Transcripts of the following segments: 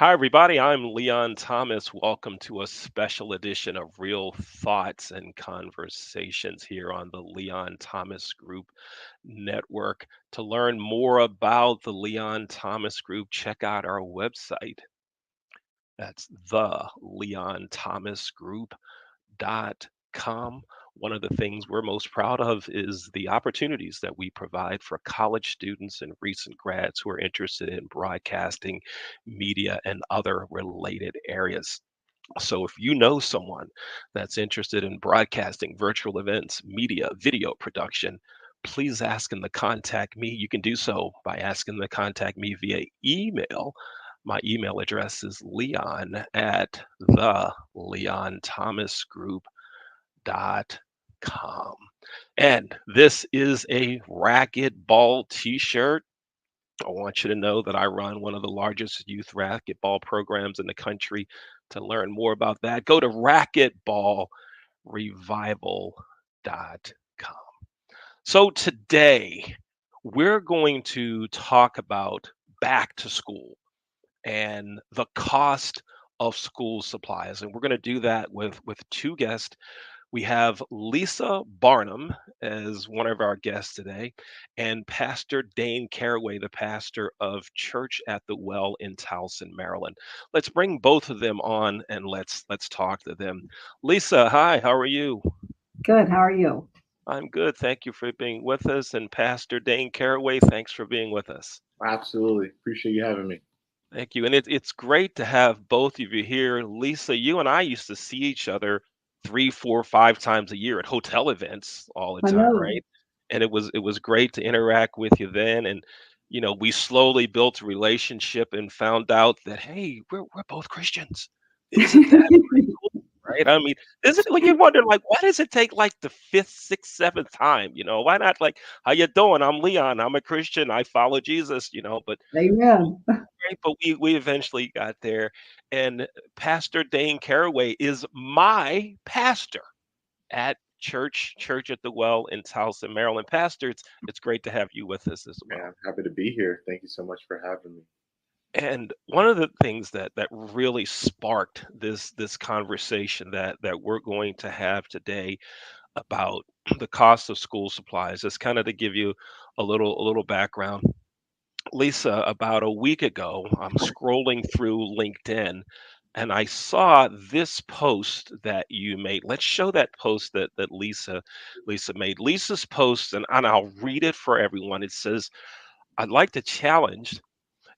Hi, everybody. I'm Leon Thomas. Welcome to a special edition of Real Thoughts and Conversations here on the Leon Thomas Group Network. To learn more about the Leon Thomas Group, check out our website. That's the leonthomasgroup.com. One of the things we're most proud of is the opportunities that we provide for college students and recent grads who are interested in broadcasting, media, and other related areas. So if you know someone that's interested in broadcasting, virtual events, media, video production, please ask them to contact me. You can do so by asking them to contact me via email. My email address is leon at the leonthomasgroup.com. And this is a racquetball t-shirt. I want you to know that I run one of the largest youth racquetball programs in the country. To learn more about that, go to racquetballrevival.com. So today, we're going to talk about back to school and the cost of school supplies. And we're going to do that with two guests. We have Lisa Barnum as one of our guests today, and Pastor Dane Carraway, the pastor of Church at the Well in Towson, Maryland. Let's bring both of them on and let's talk to them. Lisa, hi, how are you? Good. How are you? I'm good. Thank you for being with us. And Pastor Dane Carraway, thanks for being with us. Absolutely. Appreciate you having me. Thank you. And it's great to have both of you here. Lisa, you and I used to see each other three, four, five times a year at hotel events all the I time, know. right? And it was great to interact with you then. And we slowly built a relationship and found out that hey, we're both Christians. Isn't that pretty cool? Right? I mean, isn't it like you wonder like why does it take like the fifth, sixth, seventh time? Why not like how you doing? I'm Leon. I'm a Christian. I follow Jesus, but Amen. great, but we eventually got there. And Pastor Dane Carraway is my pastor at Church at the Well in Towson, Maryland. Pastor, it's great to have you with us as Man, well. I'm happy to be here. Thank you so much for having me. And one of the things that really sparked this conversation that we're going to have today about the cost of school supplies is kind of to give you a little background. Lisa, about a week ago, I'm scrolling through LinkedIn and I saw this post that you made. Let's show that post that Lisa made. Lisa's post, and I'll read it for everyone. It says, I'd like to challenge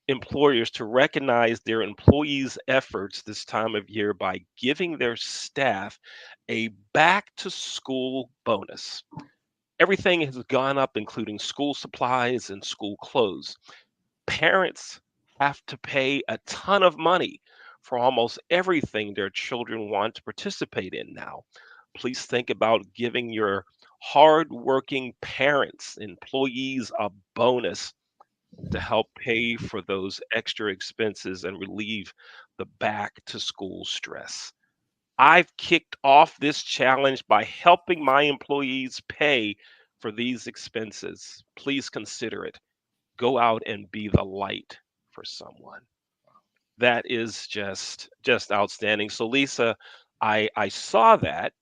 employers to recognize their employees' efforts this time of year by giving their staff a back to school bonus. Everything has gone up, including school supplies and school clothes. Parents have to pay a ton of money for almost everything their children want to participate in now. Please think about giving your hardworking parents, employees, a bonus to help pay for those extra expenses and relieve the back to school stress. I've kicked off this challenge by helping my employees pay for these expenses. Please consider it. Go out and be the light for someone. That is just outstanding. So Lisa, I saw that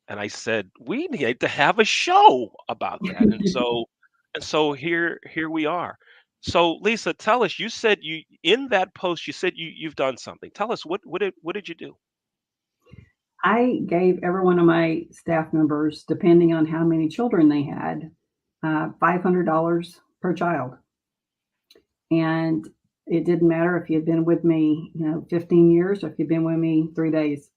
and I said we need to have a show about that. And so here we are. So Lisa, tell us. You said you in that post. You said you've done something. Tell us what did you do? I gave every one of my staff members, depending on how many children they had, $500 per child. And it didn't matter if you had been with me, 15 years or if you've been with me 3 days.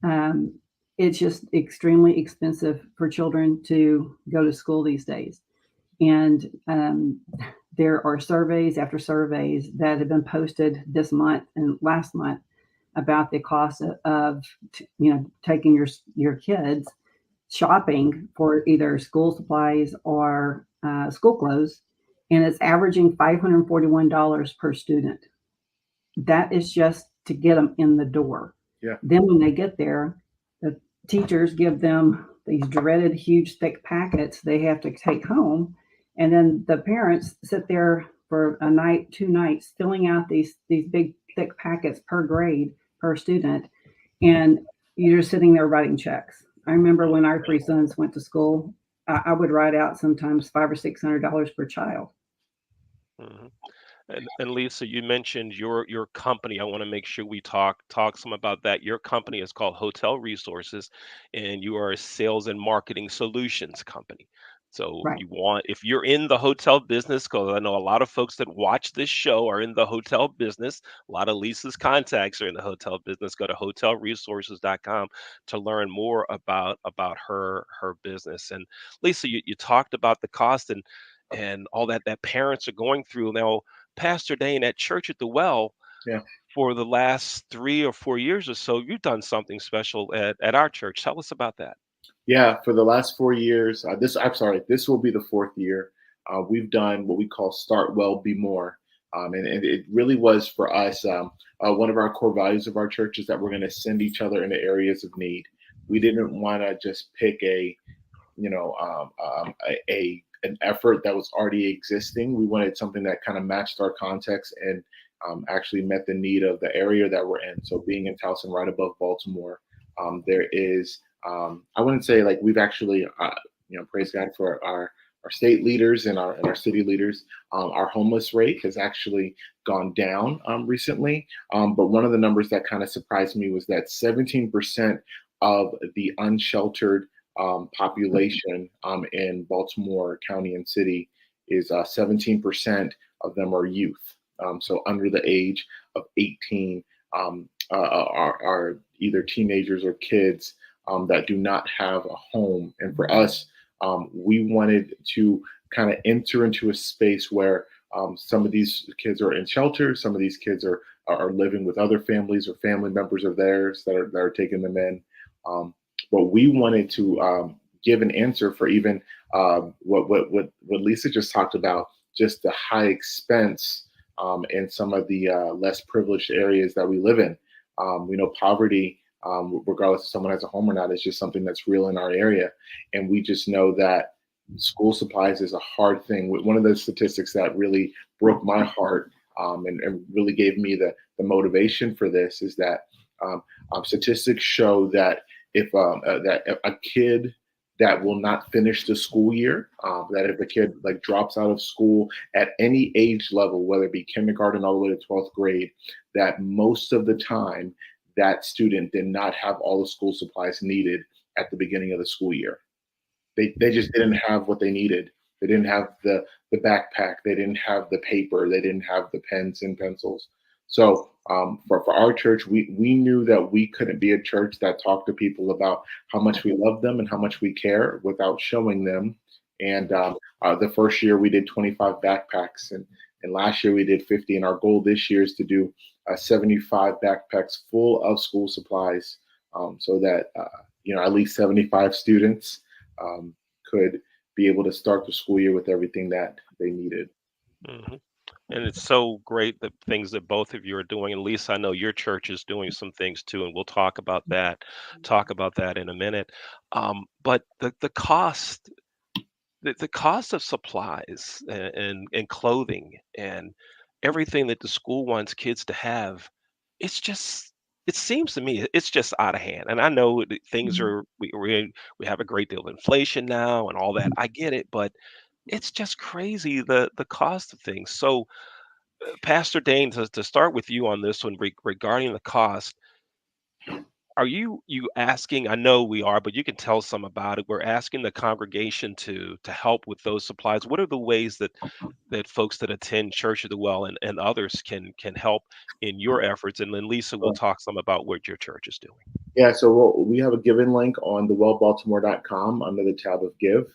Um, it's just extremely expensive for children to go to school these days. And there are surveys after surveys that have been posted this month and last month about the cost of taking your kids shopping for either school supplies or school clothes, and it's averaging $541 per student. That is just to get them in the door. Yeah. Then when they get there, the teachers give them these dreaded huge thick packets they have to take home, and then the parents sit there for a night, 2 nights, filling out these big thick packets per grade per student, and you're just sitting there writing checks. I remember when our three sons went to school, I would write out sometimes $500 or $600 per child. Mhm. And Lisa, you mentioned your company. I want to make sure we talk some about that. Your company is called Hotel Resources, and you are a sales and marketing solutions company. So Right. you want, if you're in the hotel business, because I know a lot of folks that watch this show are in the hotel business. A lot of Lisa's contacts are in the hotel business. Go to hotelresources.com to learn more about her business. And Lisa, you talked about the cost and all that parents are going through now. Pastor Dane, at Church at the Well, Yeah. for the last 3 or 4 years or so, you've done something special at our church. Tell us about that. Yeah, for the last 4 years, this will be the fourth year. We've done what we call Start Well, Be More. And it really was for us, one of our core values of our church is that we're going to send each other into areas of need. We didn't want to just pick an effort that was already existing. We wanted something that kind of matched our context and actually met the need of the area that we're in. So being in Towson, right above Baltimore, there is I wouldn't say like we've actually praise God for our state leaders and our city leaders. Our homeless rate has actually gone down recently. But one of the numbers that kind of surprised me was that 17% of the unsheltered population in Baltimore County and City is 17% of them are youth. So under the age of 18 are either teenagers or kids that do not have a home. And for us, we wanted to kind of enter into a space where some of these kids are in shelter, some of these kids are living with other families or family members of theirs that are taking them in. But we wanted to give an answer for even what Lisa just talked about, just the high expense in some of the less privileged areas that we live in. We know poverty, regardless if someone has a home or not, is just something that's real in our area. And we just know that school supplies is a hard thing. One of the statistics that really broke my heart and really gave me the motivation for this is that statistics show that if a kid that will not finish the school year, that if a kid like drops out of school at any age level, whether it be kindergarten all the way to 12th grade, that most of the time that student did not have all the school supplies needed at the beginning of the school year. They just didn't have what they needed. They didn't have the backpack. They didn't have the paper. They didn't have the pens and pencils. So for our church, we knew that we couldn't be a church that talked to people about how much we love them and how much we care without showing them. And the first year we did 25 backpacks, and last year we did 50. And our goal this year is to do 75 backpacks full of school supplies, so that at least 75 students could be able to start the school year with everything that they needed. Hmm. And it's so great the things that both of you are doing. And Lisa, I know your church is doing some things too, and we'll talk about that in a minute. But the cost, the cost of supplies and clothing and everything that the school wants kids to have, it's just it seems to me it's just out of hand. And I know that things Mhm. are we have a great deal of inflation now and all that. I get it, but it's just crazy the cost of things. So Pastor Dane, to start with you on this one regarding the cost, are you asking? I know we are, but you can tell some about it. We're asking the congregation to help with those supplies. What are the ways that folks that attend Church of the Well and others can help in your efforts? And then Lisa will talk some about what your church is doing. Yeah, so we have a giving link on thewellbaltimore.com under the tab of give,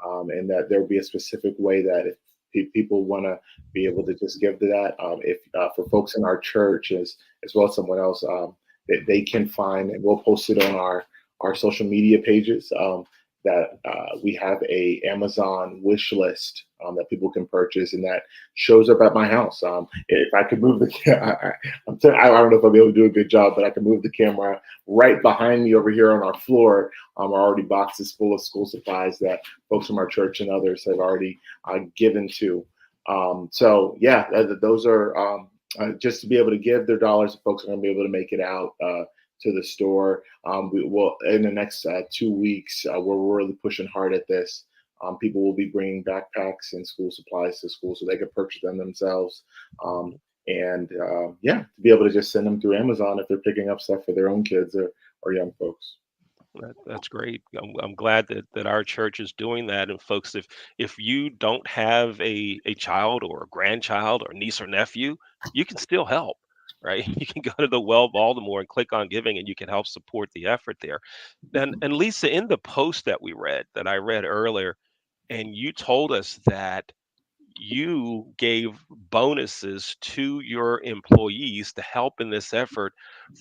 and that there will be a specific way that if people want to be able to just give to that, if for folks in our church as well as someone else, that they can find, and we'll post it on our social media pages. That we have a Amazon wish list that people can purchase, and that shows up at my house. If I could move I don't know if I'll be able to do a good job, but I can move the camera right behind me over here on our floor. Are already boxes full of school supplies that folks from our church and others have already given to. So yeah, those are just to be able to give their dollars. Folks are going to be able to make it out to the store. We will in the next 2 weeks. We're really pushing hard at this. People will be bringing backpacks and school supplies to school so they can purchase them themselves. And yeah, to be able to just send them through Amazon if they're picking up stuff for their own kids or young folks. That's great. I'm glad that our church is doing that. And folks, if you don't have a child or a grandchild or niece or nephew, you can still help, right? You can go to the Well Baltimore and click on giving, and you can help support the effort there. And Lisa, in the post that I read earlier, and you told us that you gave bonuses to your employees to help in this effort.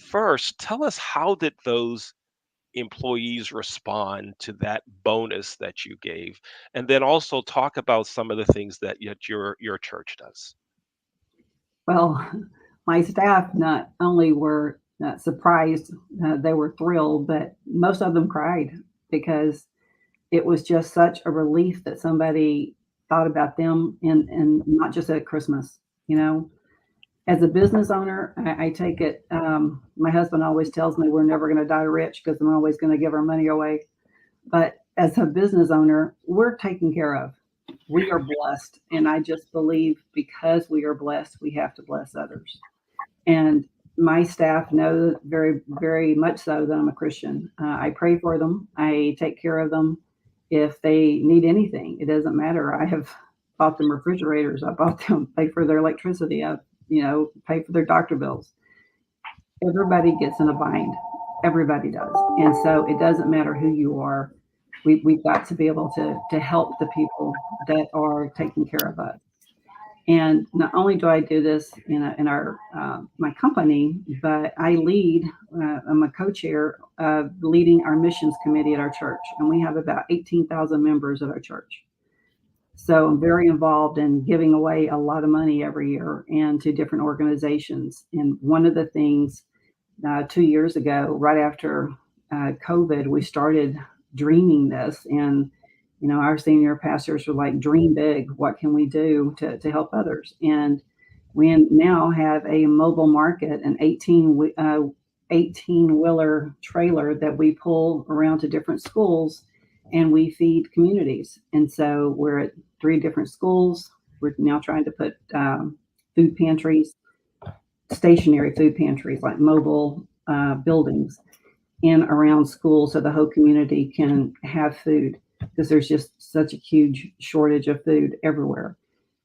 First, tell us, how did those employees respond to that bonus that you gave? And then also talk about some of the things that yet your church does. Well, my staff not only were surprised, they were thrilled, but most of them cried because it was just such a relief that somebody thought about them and not just at Christmas, you know. As a business owner, I take it. My husband always tells me we're never going to die rich because I'm always going to give our money away. But as a business owner, we're taken care of. We are blessed. And I just believe because we are blessed, we have to bless others. And my staff know very, very much so that I'm a Christian. I pray for them, I take care of them. If they need anything, it doesn't matter. I have bought them refrigerators, I bought them, paid for their electricity, I, pay for their doctor bills. Everybody gets in a bind. Everybody does. And so it doesn't matter who you are. We've got to be able to help the people that are taking care of us. And not only do I do this in our my company, but I lead. I'm a co-chair of leading our missions committee at our church, and we have about 18,000 members at our church. So I'm very involved in giving away a lot of money every year and to different organizations. And one of the things 2 years ago, right after COVID, we started dreaming this. And, our senior pastors were like, dream big. What can we do to help others? And we now have a mobile market, an 18 wheeler trailer that we pull around to different schools and we feed communities. And so we're at 3 different schools. We're now trying to put food pantries, stationary food pantries, like mobile buildings in around schools so the whole community can have food because there's just such a huge shortage of food everywhere.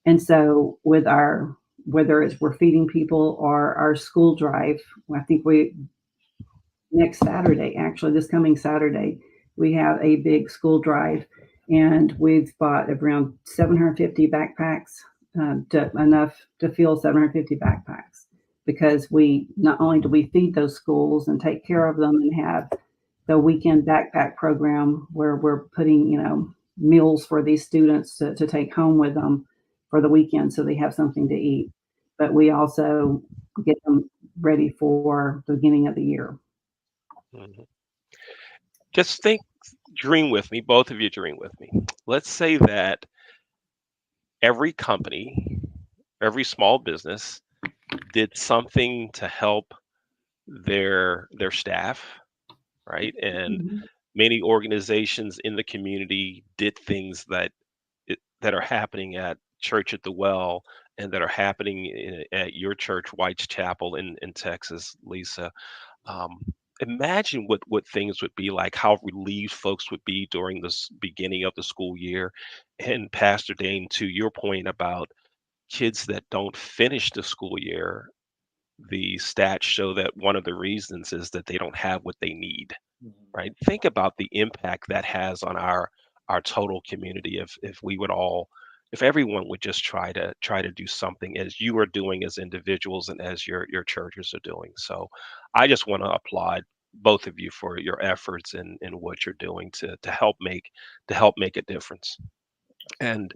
And so with our, whether it's we're feeding people or our school drive, I think we next Saturday, actually this coming Saturday, we have a big school drive and we've bought around 750 backpacks, enough to fill 750 backpacks because we not only do we feed those schools and take care of them and have the weekend backpack program where we're putting, meals for these students to take home with them for the weekend so they have something to eat. But we also get them ready for the beginning of the year. Mhm. Just dream with me, both of you dream with me. Let's say that every company, every small business did something to help their staff, right? And Mhm. many organizations in the community did things that are happening at Church at the Well and that are happening at your church, White's Chapel in Texas, Lisa. Um, Imagine what things would be like, how relieved folks would be during this beginning of the school year. And Pastor Dane, to your point about kids that don't finish the school year, the stats show that one of the reasons is that they don't have what they need, right? Think about the impact that has on our total community if we would all, if everyone would just try to do something as you are doing as individuals and as your churches are doing. So I just want to applaud both of you for your efforts and what you're doing to help make a difference. And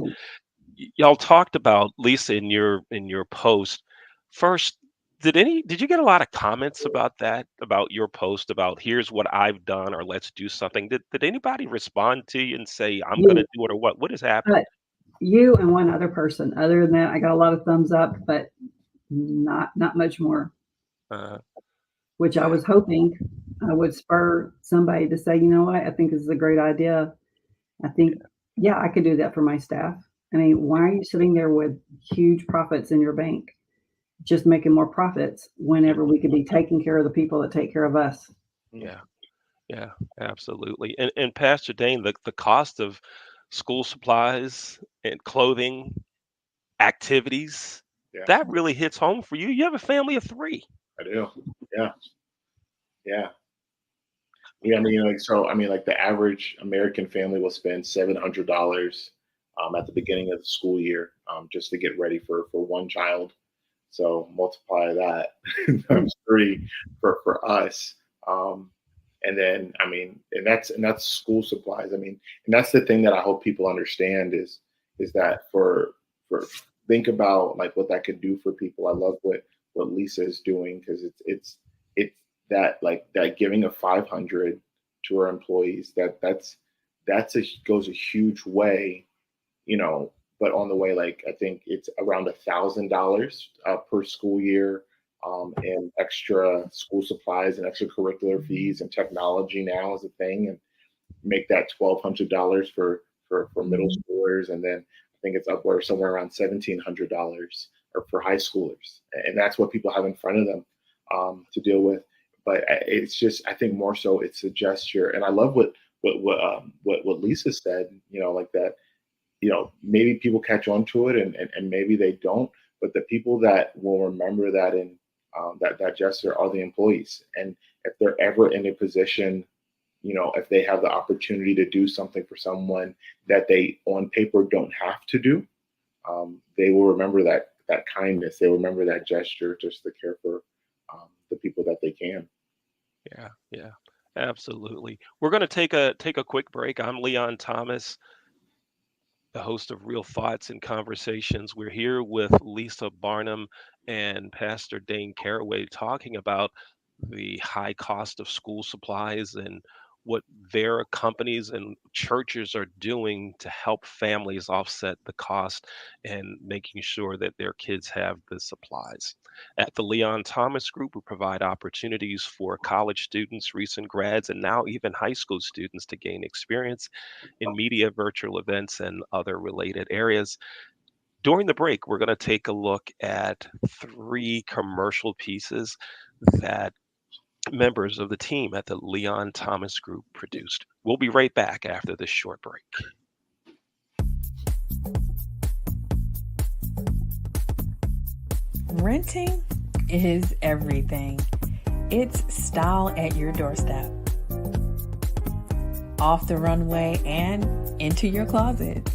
y'all talked about, Lisa, in your post. First, did you get a lot of comments about that, about your post, about here's what I've done or let's do something? Did anybody respond to you and say I'm gonna You, do it, or what has happened? but you and one other person. Other than that, I got a lot of thumbs up, but not much more, Uh, which I yeah, was hoping would spur somebody to say, you know what, I think this is a great idea. I think, yeah, I could do that for my staff. I mean, why are you sitting there with huge profits in your bank, just making more profits yeah, whenever we could be taking care of the people that take care of us? Mm. yeah, yeah, absolutely. And Pastor Dane, the cost of school supplies and clothing, activities, Yeah, that really hits home for you. You have a family of three. I do. Yeah, yeah. Yeah, I mean, like, so, I mean, like, the average American family will spend $700 at the beginning of the school year just to get ready for one child. So multiply that times three for us. Um, and then, I mean, and that's school supplies. I mean, and that's the thing that I hope people understand is that for think about like what that could do for people. I love what Lisa is doing because it's that like that giving of 500 to our employees that's a goes a huge way, you know. But on the way, like I think it's around $1,000 per school year, and extra school supplies and extracurricular fees and technology now is a thing, and make that $1,200 for middle schoolers, and then I think it's upward somewhere around $1,700 or for high schoolers, and that's what people have in front of them to deal with. But it's just I think more so it's a gesture, and I love what Lisa said. You know, like that. You know, maybe people catch on to it, and maybe they don't. But the people that will remember that and that gesture are the employees, and if they're ever in a position, you know, if they have the opportunity to do something for someone that they on paper don't have to do, they will remember that kindness. They remember that gesture just to care for the people that they can. Yeah, yeah, absolutely. We're going to take a quick break. I'm Leon Thomas, the host of Real Thoughts and Conversations. We're here with Lisa Barnum and Pastor Dane Carraway talking about the high cost of school supplies and what their companies and churches are doing to help families offset the cost and making sure that their kids have the supplies. At the Leon Thomas Group, we provide opportunities for college students, recent grads, and now even high school students to gain experience in media, virtual events, and other related areas. During the break, we're going to take a look at three commercial pieces that members of the team at the Leon Thomas Group produced. We'll be right back after this short break. Renting is everything. It's style at your doorstep, off the runway and into your closet.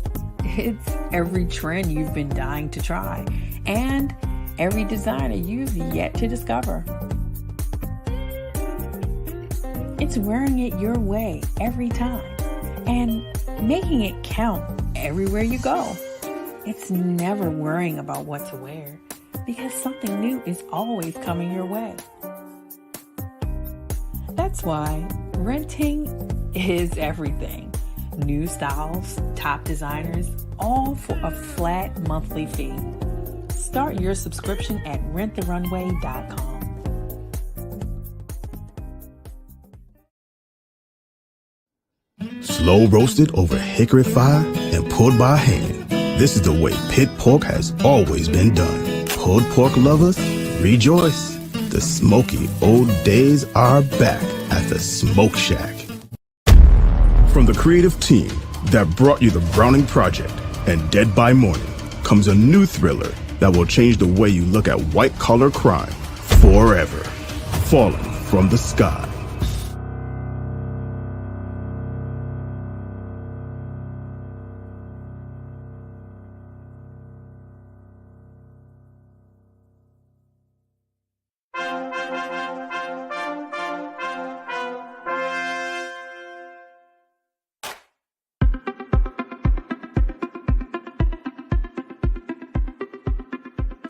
It's every trend you've been dying to try and every designer you've yet to discover. It's wearing it your way every time and making it count everywhere you go. It's never worrying about what to wear because something new is always coming your way. That's why renting is everything. New styles, top designers, all for a flat monthly fee. Start your subscription at renttherunway.com. Slow roasted over hickory fire and pulled by hand. This is the way pit pork has always been done. Pulled pork lovers, rejoice. The smoky old days are back at the Smoke Shack. From the creative team that brought you The Browning Project and Dead by Morning comes a new thriller that will change the way you look at white-collar crime forever. Falling from the Sky.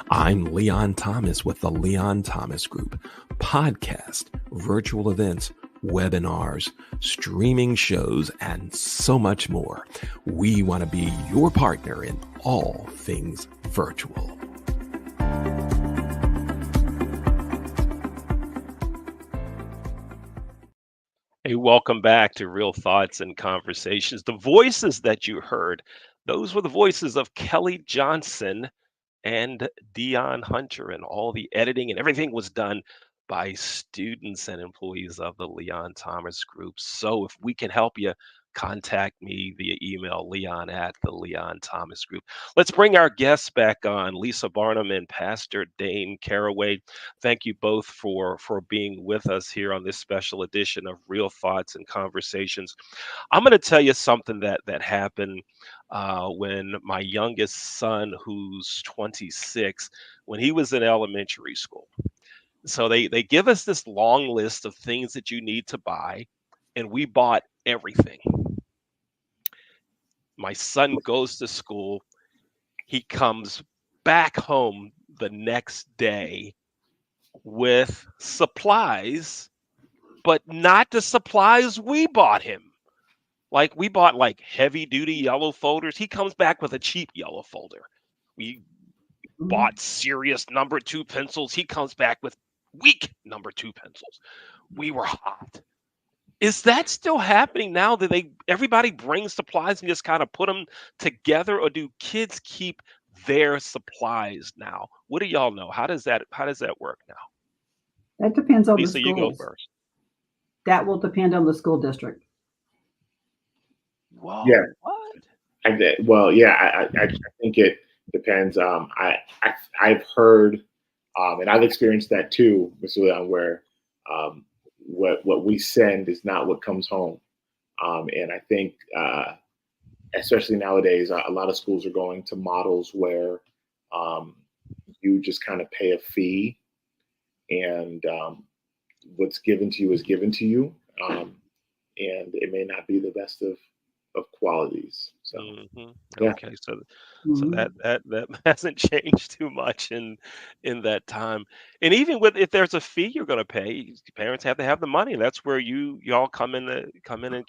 I'm Leon Thomas with the Leon Thomas Group. Podcast, virtual events, webinars, streaming shows, and so much more. We want to be your partner in all things virtual. welcome back to Real Thoughts and Conversations. The voices that you heard, those were the voices of Kelly Johnson and Dion Hunter, and all the editing and everything was done by students and employees of the Leon Thomas Group. So if we can help you, contact me via email, leon at the Leon Thomas Group. Let's bring our guests back on, Lisa Barnum and Pastor Dane Carraway. Thank you both for being with us here on this special edition of Real Thoughts and Conversations. I'm going to tell you something that happened when my youngest son, who's 26, when he was in elementary school. So they give us this long list of things that you need to buy, and we bought everything. My son goes to school. He comes back home the next day with supplies, but not the supplies we bought him. Like we bought like heavy duty yellow folders. He comes back with a cheap yellow folder. We bought serious number 2 pencils. He comes back with weak number 2 pencils. We were hot. Is that still happening now that everybody brings supplies and just kind of put them together, or do kids keep their supplies now? What do y'all know? How does that work now? That depends on the Lisa, you go schools. first. That will depend on the school district. Whoa, Yeah. what? I think it depends. I've heard, and I've experienced that too, Mr. Leon, where what we send is not what comes home. And I think, especially nowadays, a lot of schools are going to models where you just kind of pay a fee, and what's given to you is given to you, and it may not be the best of qualities. So yeah. Okay, so that hasn't changed too much in that time. And even if there's a fee you're going to pay, parents have to have the money. That's where y'all come in and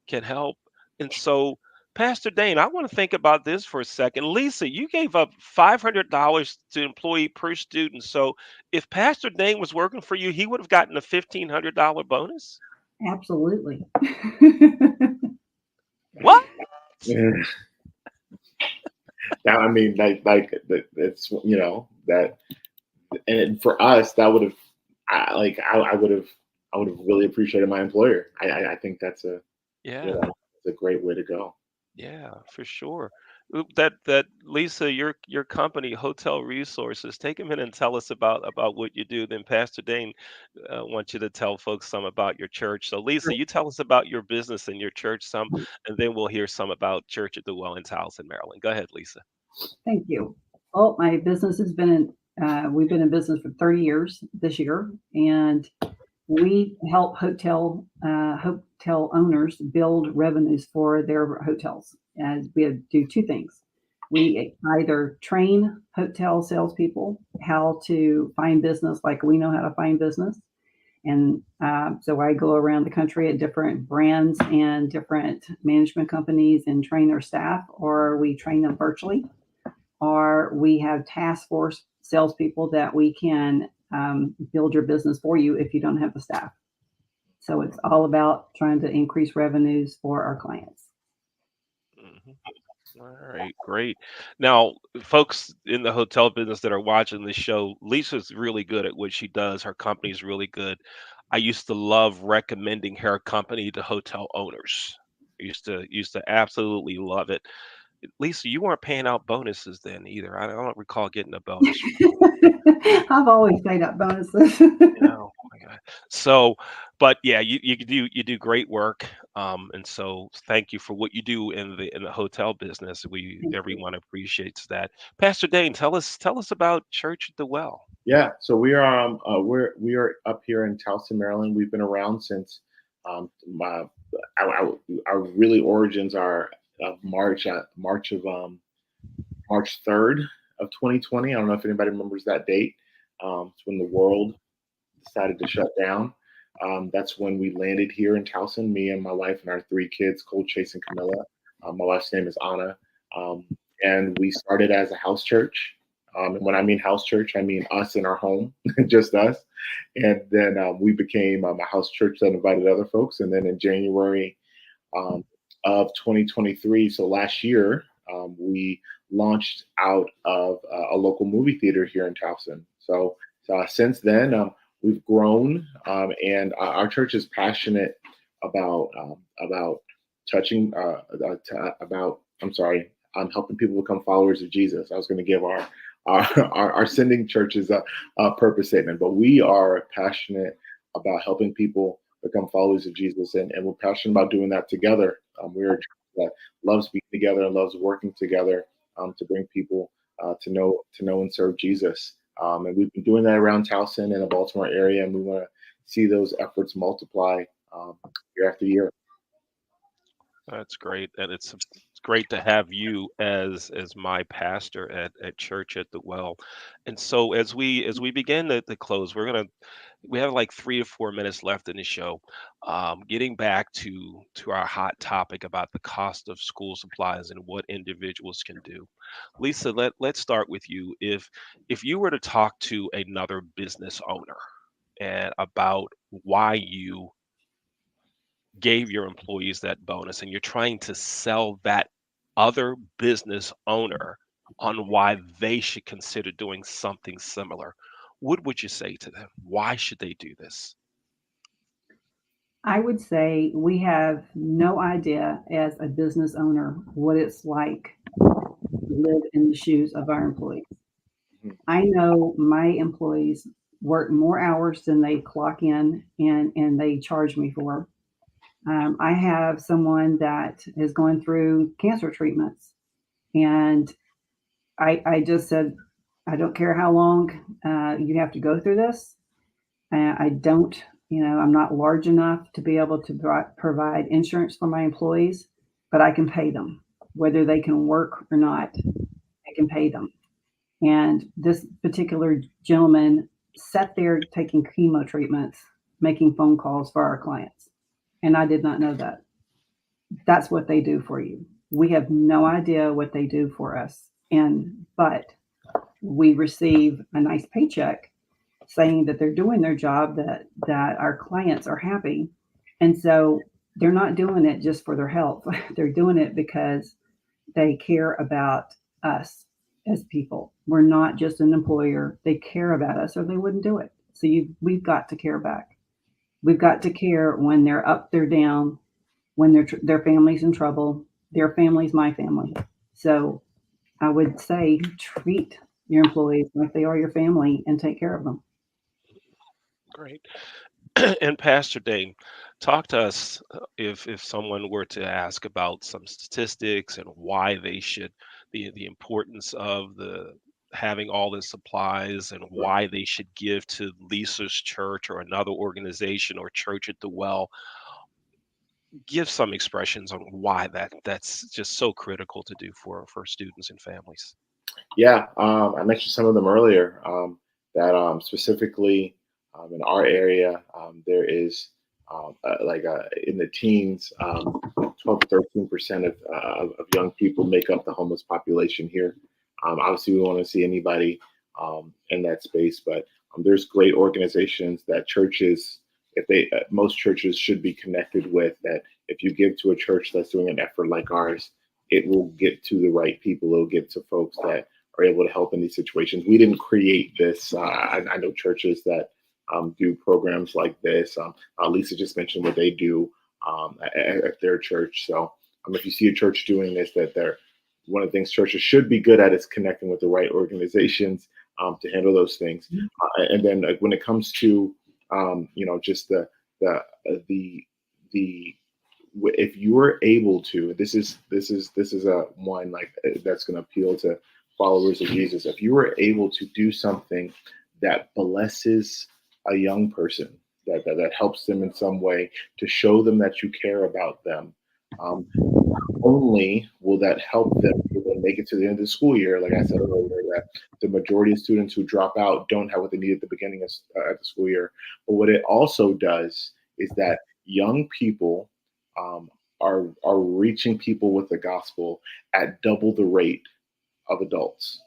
can help. And so, Pastor Dane, I want to think about this for a second. Lisa, you gave up $500 to employee per student. So if Pastor Dane was working for you, he would have gotten a $1,500 bonus. Absolutely. What? Now, I mean, like it's, you know, that, and for us, that would have, I would have really appreciated my employer. I think that's a, Yeah. you know, it's a great way to go. Yeah, for sure. That Lisa, your company, Hotel Resources, take a minute and tell us about what you do. Then Pastor Dane wants you to tell folks some about your church. So Lisa, you tell us about your business and your church some, and then we'll hear some about Church at the Well in Towson, Maryland. Go ahead, Lisa. Thank you. Well, my business has been we've been in business for 30 years this year, and we help hotel owners build revenues for their hotels. As we do 2 things. We either train hotel salespeople how to find business, like we know how to find business. And so I go around the country at different brands and different management companies and train their staff, or we train them virtually, or we have task force salespeople that we can build your business for you if you don't have the staff. So it's all about trying to increase revenues for our clients. All right, great. Now, folks in the hotel business that are watching this show, Lisa's really good at what she does. Her company's really good. I used to love recommending her company to hotel owners. Used to absolutely love it. Lisa, you weren't paying out bonuses then either. I don't recall getting a bonus. I've always paid up bonuses. Oh my God. So, but yeah, you do great work. And so thank you for what you do in the hotel business. Everyone appreciates that. Pastor Dane, tell us about Church at the Well. Yeah, so we are we are up here in Towson, Maryland. We've been around since our really origins are March 3rd of 2020. I don't know if anybody remembers that date. It's when the world decided to shut down. That's when we landed here in Towson, me and my wife and our 3 kids, Cold, Chase, and Camilla. My wife's name is Anna. And we started as a house church. And when I mean house church, I mean us in our home, just us. And then we became a house church that invited other folks. And then in January um, of 2023, so last year, we launched out of a local movie theater here in Towson. So since then, we've grown, and our church is passionate about touching about. I'm sorry, helping people become followers of Jesus. I was going to give our sending churches a purpose statement, but we are passionate about helping people become followers of Jesus, and we're passionate about doing that together. We're a church that loves being together and loves working together to bring people to know and serve Jesus. And we've been doing that around Towson and the Baltimore area, and we want to see those efforts multiply year after year. That's great, and it's great to have you as my pastor at church at the Well. And so as we begin to close, we have like 3 to 4 minutes left in the show. Getting back to our hot topic about the cost of school supplies and what individuals can do. Lisa, let's start with you. If you were to talk to another business owner and about why you gave your employees that bonus and you're trying to sell that other business owner on why they should consider doing something similar, what would you say to them? Why should they do this? I would say we have no idea as a business owner what it's like to live in the shoes of our employees. Mhm. I know my employees work more hours than they clock in and they charge me for. I have someone that is going through cancer treatments, and I just said, I don't care how long you have to go through this. I don't, I'm not large enough to be able to provide insurance for my employees, but I can pay them. Whether they can work or not, I can pay them. And this particular gentleman sat there taking chemo treatments, making phone calls for our clients. And I did not know that. That's what they do for you. We have no idea what they do for us. But we receive a nice paycheck saying that they're doing their job, that our clients are happy. And so they're not doing it just for their health. They're doing it because they care about us as people. We're not just an employer. They care about us or they wouldn't do it. So we've got to care back. We've got to care when they're up, they're down, when their family's in trouble. Their family's my family. So I would say treat your employees like they are your family and take care of them. Great. And Pastor Dane, talk to us if someone were to ask about some statistics and why they should the importance of the having all the supplies and Right. why they should give to Lisa's church or another organization or church at the Well. Give some expressions on why that's just so critical to do for students and families. Yeah, I mentioned some of them earlier. That specifically in our area, there is in the teens, 12 to 13% of young people make up the homeless population here. Obviously, we want to see anybody in that space, but there's great organizations that churches, if they most churches should be connected with. That if you give to a church that's doing an effort like ours, it will get to the right people. It'll get to folks that are able to help in these situations. We didn't create this. I know churches that do programs like this. Lisa just mentioned what they do at their church. So if you see a church doing this, that they're one of the things churches should be good at is connecting with the right organizations to handle those things. And then when it comes to just the if you are able to, this is a one like that's going to appeal to followers of Jesus. If you are able to do something that blesses a young person, that helps them in some way, to show them that you care about them, only will that help them make it to the end of the school year. Like I said earlier, that the majority of students who drop out don't have what they need at the beginning of the school year. But what it also does is that young people are reaching people with the gospel at double the rate of adults.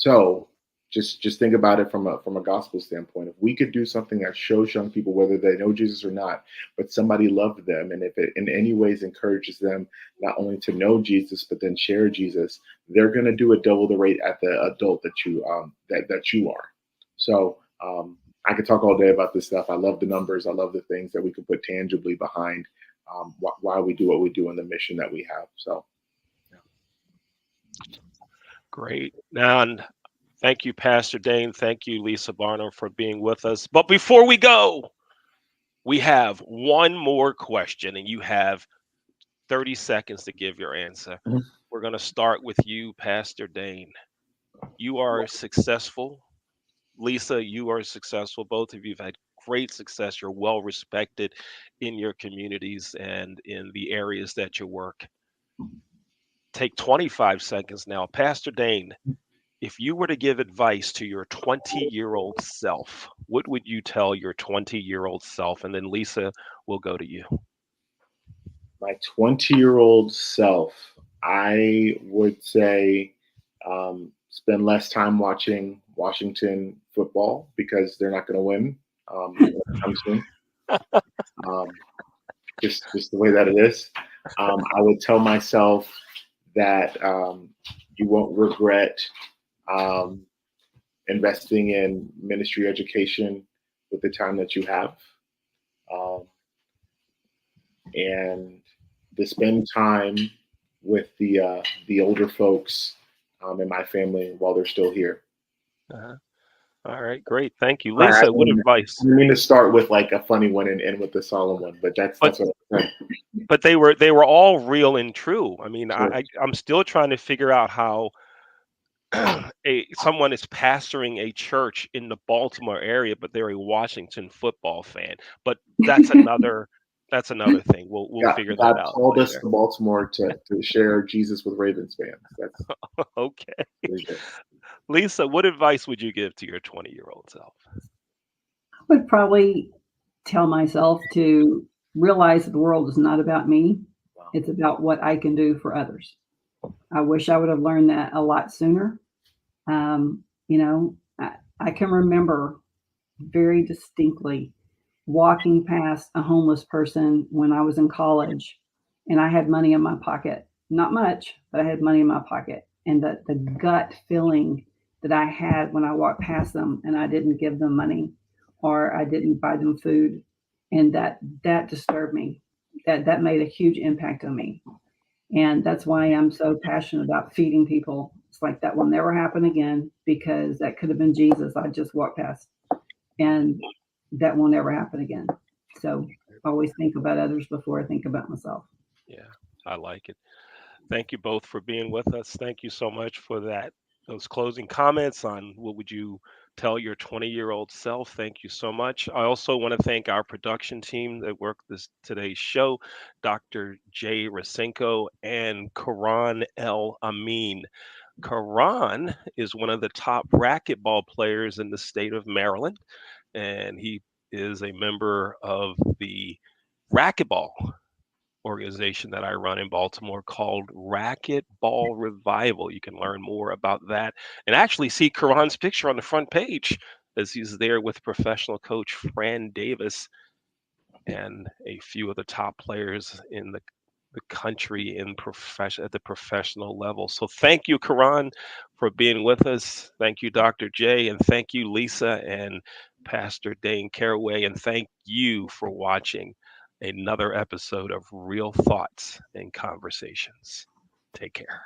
So just think about it from a gospel standpoint. If we could do something that shows young people, whether they know Jesus or not, but somebody loved them, and if it in any ways encourages them not only to know Jesus but then share Jesus, they're going to do it double the rate at the adult that you are. So I could talk all day about this stuff. I love the numbers. I love the things that we can put tangibly behind why we do what we do and the mission that we have. So. Great. Now, and thank you, Pastor Dane. Thank you, Lisa Barnum, for being with us. But before we go, we have one more question, and you have 30 seconds to give your answer. Mhm. We're going to start with you, Pastor Dane. You are successful. Lisa, you are successful. Both of you have had great success. You're well respected in your communities and in the areas that you work. Take 25 seconds now. Pastor Dane, if you were to give advice to your 20-year-old self, what would you tell your 20-year-old self? And then Lisa, will go to you. My 20-year-old self, I would say spend less time watching Washington football because they're not going to win anytime soon. Just the way that it is. I would tell myself that you won't regret investing in ministry education with the time that you have, and to spend time with the older folks in my family while they're still here. Uh-huh. All right, great. Thank you. I Lisa, what advice? didn't mean to start with like a funny one and end with a solemn one, but that's what I'm saying. But they were all real and true. I mean, Sure. I'm still trying to figure out how someone is pastoring a church in the Baltimore area, but they're a Washington football fan. But that's another thing. We'll figure God that out called us later. to Baltimore to share Jesus with Ravens fans. That's Okay. really good. Lisa, what advice would you give to your 20-year-old self? I would probably tell myself to realize that the world is not about me. Wow. It's about what I can do for others. I wish I would have learned that a lot sooner. I can remember very distinctly walking past a homeless person when I was in college, and I had money in my pocket. Not much, but I had money in my pocket. And the gut feeling that I had when I walked past them and I didn't give them money or I didn't buy them food, and that disturbed me. That made a huge impact on me. And that's why I'm so passionate about feeding people. It's like that will never happen again because that could have been Jesus I just walked past. And that will never happen again. So always think about others before I think about myself. Yeah, I like it. Thank you both for being with us. Thank you so much for those closing comments on what would you tell your 20-year-old self. Thank you so much. I also want to thank our production team that worked today's show, Dr. Jay Rasenko and Karan El Amin. Karan is one of the top racquetball players in the state of Maryland, and he is a member of the racquetball organization that I run in Baltimore called Racquetball Revival. You can learn more about that and actually see Karan's picture on the front page as he's there with professional coach Fran Davis and a few of the top players in the country at the professional level. So thank you, Karan, for being with us. Thank you, Dr. J, and thank you, Lisa and Pastor Dane Carraway, and thank you for watching another episode of Real Thoughts and Conversations. Take care.